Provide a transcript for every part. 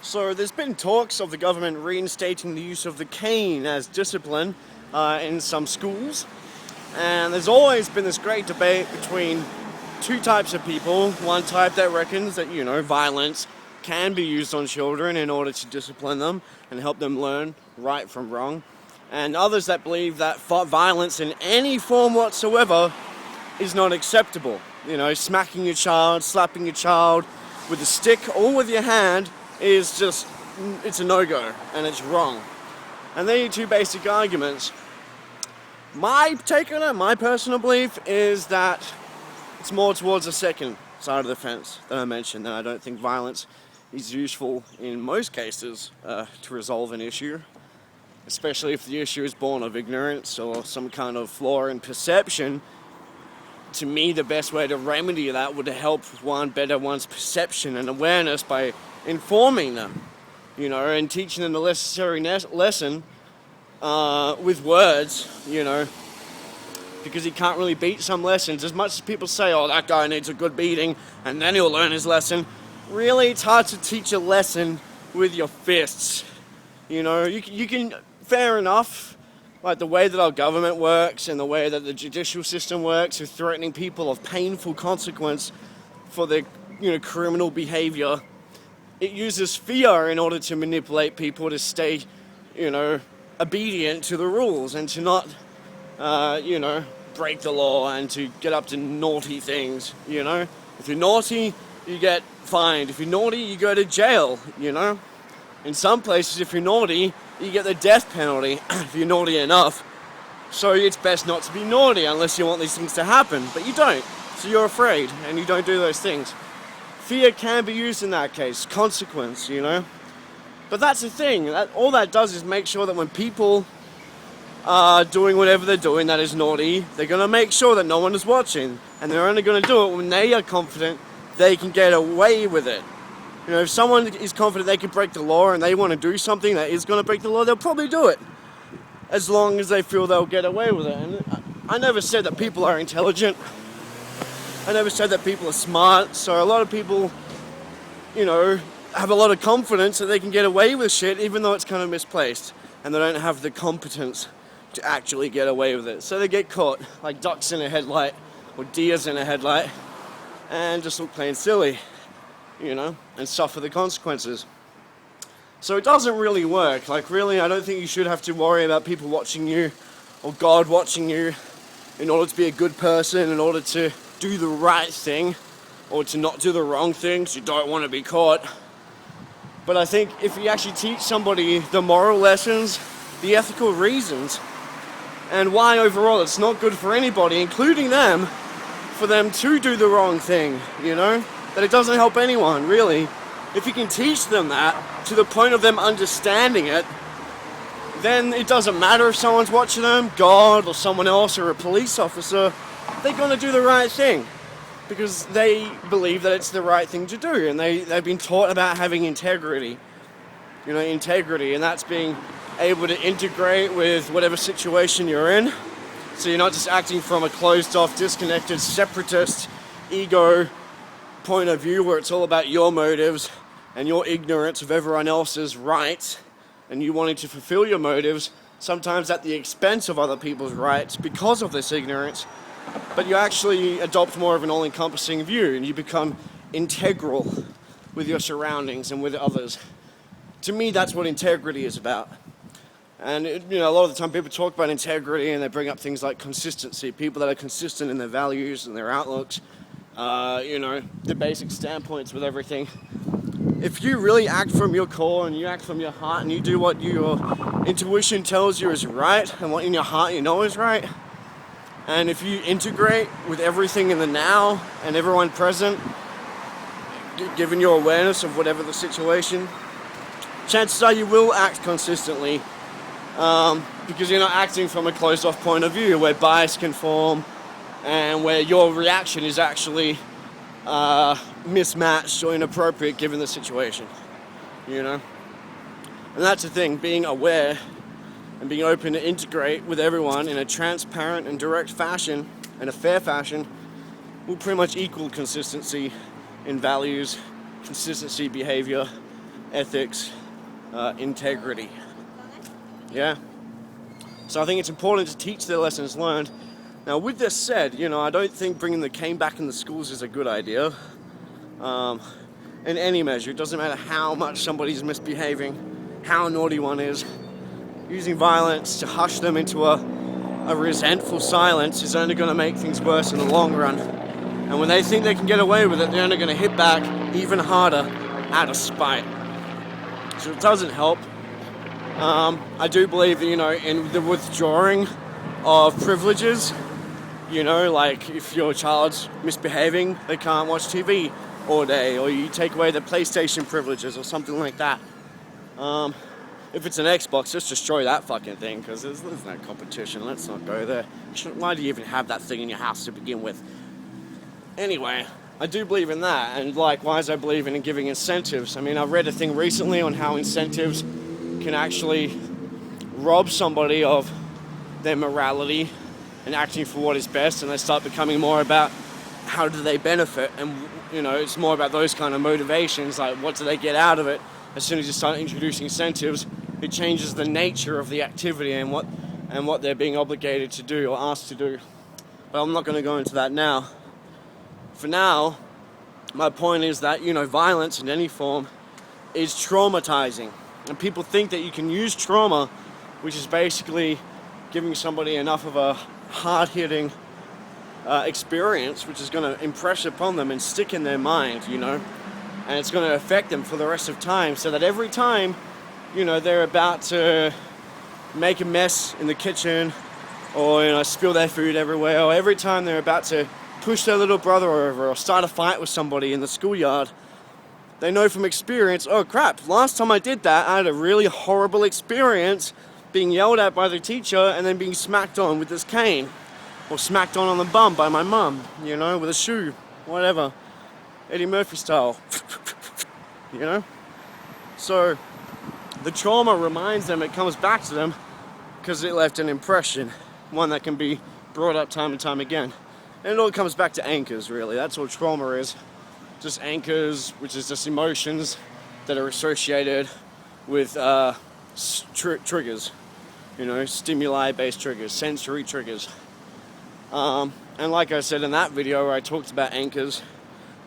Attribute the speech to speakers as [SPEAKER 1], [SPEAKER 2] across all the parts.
[SPEAKER 1] So there's been talks of the government reinstating the use of the cane as discipline in some schools. And there's always been this great debate between two types of people. One type that reckons that, violence can be used on children in order to discipline them and help them learn right from wrong. And others that believe that violence in any form whatsoever is not acceptable. Smacking your child, slapping your child with a stick or with your hand is just, it's a no-go and it's wrong. And they're two basic arguments. My take on it, my personal belief, is that it's more towards the second side of the fence that I mentioned, that I don't think violence is useful in most cases to resolve an issue, especially if the issue is born of ignorance or some kind of flaw in perception. To me, the best way to remedy that would help one better one's perception and awareness by informing them, and teaching them the necessary lesson with words, because he can't really beat some lessons. As much as people say, oh, that guy needs a good beating and then he'll learn his lesson, really, it's hard to teach a lesson with your fists. You can, fair enough, like the way that our government works and the way that the judicial system works with threatening people of painful consequence for their, criminal behavior. It uses fear in order to manipulate people to stay, obedient to the rules and to not, break the law and to get up to naughty things, If you're naughty, you get fined. If you're naughty, you go to jail, In some places, if you're naughty, you get the death penalty if you're naughty enough. So it's best not to be naughty unless you want these things to happen, but you don't. So you're afraid and you don't do those things. Fear can be used in that case, consequence, But that's the thing, all that does is make sure that when people are doing whatever they're doing that is naughty, they're going to make sure that no one is watching. And they're only going to do it when they are confident they can get away with it. If someone is confident they can break the law and they want to do something that is going to break the law, they'll probably do it, as long as they feel they'll get away with it. And I never said that people are intelligent. I never said that people are smart. So a lot of people, have a lot of confidence that they can get away with shit, even though it's kind of misplaced. And they don't have the competence to actually get away with it. So they get caught like ducks in a headlight or deers in a headlight and just look plain silly. And suffer the consequences. So it doesn't really work. Really, I don't think you should have to worry about people watching you or God watching you in order to be a good person, in order to do the right thing or to not do the wrong thing, so you don't want to be caught. But I think if you actually teach somebody the moral lessons, the ethical reasons, and why overall it's not good for anybody, including them, for them to do the wrong thing, that it doesn't help anyone, really. If you can teach them that to the point of them understanding it, then it doesn't matter if someone's watching them, God or someone else or a police officer, they're going to do the right thing because they believe that it's the right thing to do, and they've been taught about having integrity, and that's being able to integrate with whatever situation you're in. So you're not just acting from a closed-off, disconnected, separatist, ego point of view where it's all about your motives and your ignorance of everyone else's rights and you wanting to fulfill your motives, sometimes at the expense of other people's rights because of this ignorance. But you actually adopt more of an all-encompassing view and you become integral with your surroundings and with others. To me, that's what integrity is about. And a lot of the time people talk about integrity and they bring up things like consistency, people that are consistent in their values and their outlooks, the basic standpoints with everything. If you really act from your core and you act from your heart and you do what your intuition tells you is right and what in your heart you know is right, and if you integrate with everything in the now and everyone present, given your awareness of whatever the situation, chances are you will act consistently, because you're not acting from a closed-off point of view where bias can form and where your reaction is actually mismatched or inappropriate given the situation, And that's the thing, being aware and being open to integrate with everyone in a transparent and direct fashion and a fair fashion will pretty much equal consistency in values, consistency behavior, ethics, integrity. Yeah? So I think it's important to teach the lessons learned. Now, with this said, I don't think bringing the cane back in the schools is a good idea. In any measure, it doesn't matter how much somebody's misbehaving, how naughty one is. Using violence to hush them into a resentful silence is only going to make things worse in the long run. And when they think they can get away with it, they're only going to hit back even harder out of spite. So it doesn't help. I do believe that, in the withdrawing of privileges, like if your child's misbehaving, they can't watch TV all day, or you take away the PlayStation privileges or something like that. If it's an Xbox, just destroy that fucking thing, because there's no competition. Let's not go there. Why do you even have that thing in your house to begin with? Anyway, I do believe in that, and likewise I believe in giving incentives. I mean, I read a thing recently on how incentives can actually rob somebody of their morality and acting for what is best, and they start becoming more about how do they benefit, and it's more about those kind of motivations, like what do they get out of it. As soon as you start introducing incentives, it changes the nature of the activity and what they're being obligated to do or asked to do. But I'm not going to go into that now. For now, my point is that, violence in any form is traumatizing. And people think that you can use trauma, which is basically giving somebody enough of a hard-hitting experience, which is going to impress upon them and stick in their mind, and it's going to affect them for the rest of time, so that every time, they're about to make a mess in the kitchen, or, spill their food everywhere, or every time they're about to push their little brother over or start a fight with somebody in the schoolyard, they know from experience, oh crap, last time I did that, I had a really horrible experience being yelled at by the teacher and then being smacked on with this cane, or smacked on the bum by my mum, with a shoe, whatever, Eddie Murphy style, So the trauma reminds them, it comes back to them because it left an impression, one that can be brought up time and time again. And it all comes back to anchors, really. That's all trauma is. Just anchors, which is just emotions that are associated with triggers. Stimuli-based triggers, sensory triggers. And like I said in that video where I talked about anchors,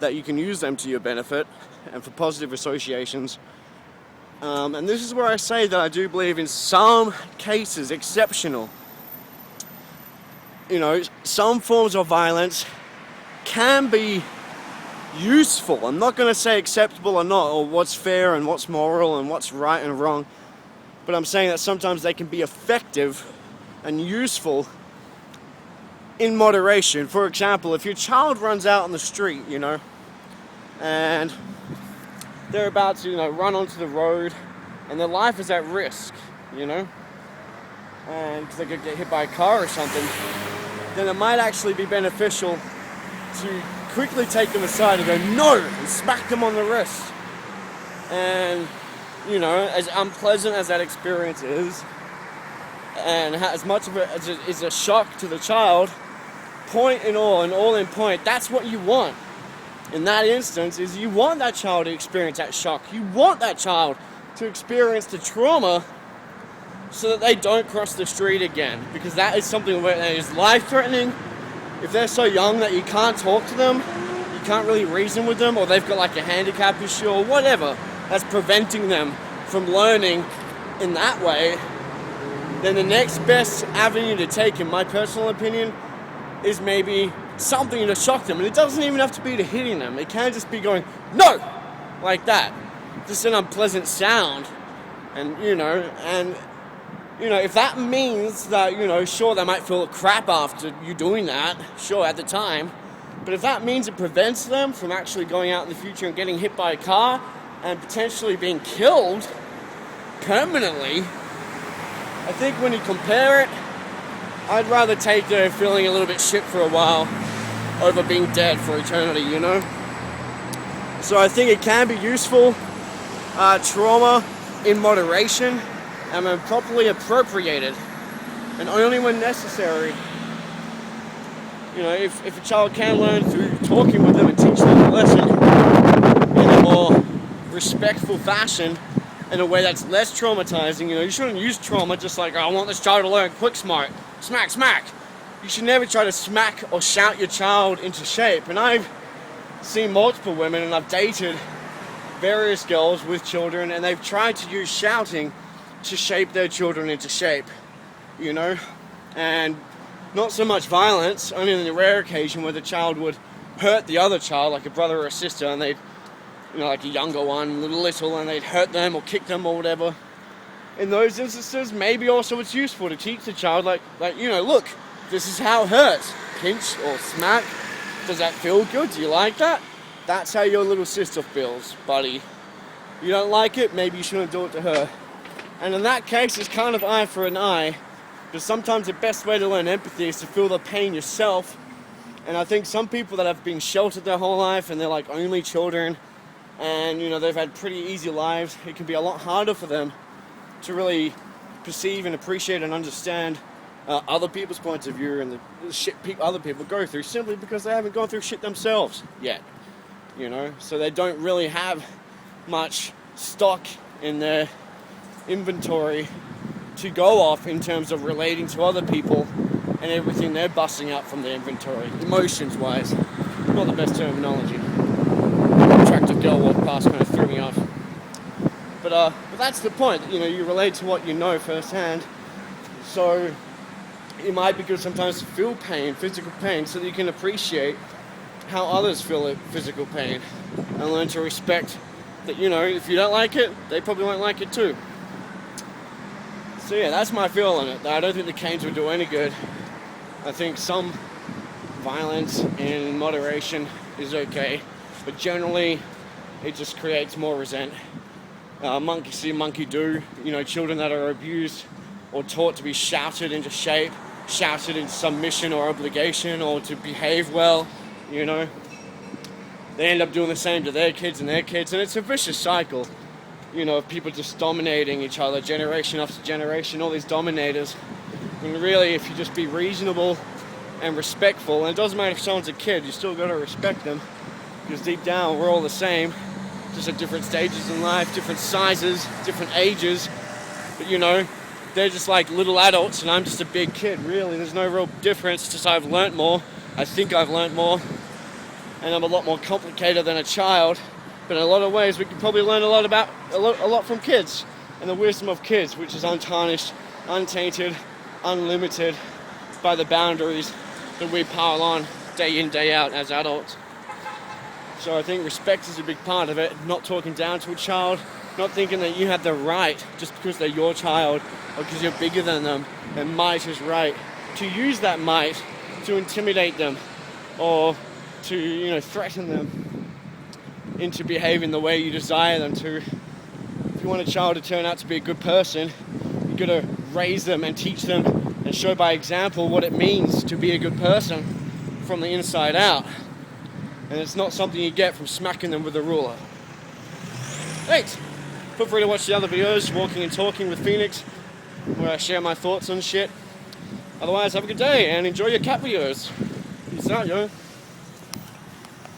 [SPEAKER 1] that you can use them to your benefit and for positive associations. And this is where I say that I do believe in some cases, exceptional, some forms of violence can be useful. I'm not going to say acceptable or not, or what's fair and what's moral and what's right and wrong, but I'm saying that sometimes they can be effective and useful in moderation. For example, if your child runs out on the street, and they're about to, run onto the road, and their life is at risk, and they could get hit by a car or something, then it might actually be beneficial to quickly take them aside and go, no, and smack them on the wrist. And, as unpleasant as that experience is, and as much of it as it is a shock to the child, point in all, and all in point, that's what you want. In that instance, is you want that child to experience that shock. You want that child to experience the trauma so that they don't cross the street again, because that is something that is life-threatening. If they're so young that you can't talk to them, you can't really reason with them, or they've got like a handicap issue or whatever that's preventing them from learning in that way, then the next best avenue to take, in my personal opinion, is maybe something to shock them. And it doesn't even have to be to hitting them. It can just be going, no, like that. Just an unpleasant sound. And, if that means that, sure, they might feel crap after you doing that, sure, at the time, but if that means it prevents them from actually going out in the future and getting hit by a car and potentially being killed permanently, I think when you compare it, I'd rather take feeling a little bit shit for a while over being dead for eternity, So I think it can be useful, trauma in moderation, and when properly appropriated, and only when necessary. If a child can learn through talking with them and teaching them a lesson in a more respectful fashion, in a way that's less traumatizing. You shouldn't use trauma just like, oh, I want this child to learn quick smart. Smack, smack. You should never try to smack or shout your child into shape. And I've seen multiple women, and I've dated various girls with children, and they've tried to use shouting to shape their children into shape, and not so much violence, only on the rare occasion where the child would hurt the other child, like a brother or a sister, and they'd, like a younger one, little, and they'd hurt them or kick them or whatever. In those instances, maybe also it's useful to teach the child, look, this is how it hurts. Pinch or smack. Does that feel good? Do you like that? That's how your little sister feels, buddy. You don't like it? Maybe you shouldn't do it to her. And in that case, it's kind of eye for an eye, because sometimes the best way to learn empathy is to feel the pain yourself. And I think some people that have been sheltered their whole life, and they're like only children, and they've had pretty easy lives, it can be a lot harder for them to really perceive and appreciate and understand other people's points of view and the shit other people go through, simply because they haven't gone through shit themselves yet. So they don't really have much stock in their inventory to go off in terms of relating to other people and everything they're busting out from their inventory, emotions wise. Not the best terminology. An attractive girl walked past, kind of threw me off. But that's the point. You relate to what you know firsthand. So it might be good sometimes to feel pain, physical pain, so that you can appreciate how others feel physical pain, and learn to respect that, if you don't like it, they probably won't like it too. So yeah, that's my feel on it. I don't think the canes would do any good. I think some violence in moderation is okay, but generally it just creates more resent. Monkey see, monkey do. Children that are abused or taught to be shouted into shape, shouted into submission or obligation, or to behave well, they end up doing the same to their kids, and it's a vicious cycle, of people just dominating each other, generation after generation, all these dominators. And really, if you just be reasonable and respectful, and it doesn't matter if someone's a kid, you still got to respect them, because deep down, we're all the same, just at different stages in life, different sizes, different ages, but they're just like little adults, and I'm just a big kid, really. There's no real difference, just I've learnt more. I think I've learnt more, and I'm a lot more complicated than a child, but in a lot of ways we can probably learn a lot from kids, and the wisdom of kids, which is untarnished, untainted, unlimited by the boundaries that we pile on day in, day out as adults. So I think respect is a big part of it, not talking down to a child, not thinking that you have the right, just because they're your child, or because you're bigger than them, and might is right, to use that might to intimidate them, or to, threaten them into behaving the way you desire them to. If you want a child to turn out to be a good person, you've got to raise them and teach them and show by example what it means to be a good person from the inside out. And it's not something you get from smacking them with a ruler. Thanks! Feel free to watch the other videos, Walking and Talking with Phoenix, where I share my thoughts on shit. Otherwise, have a good day and enjoy your cat videos. Peace out, yo.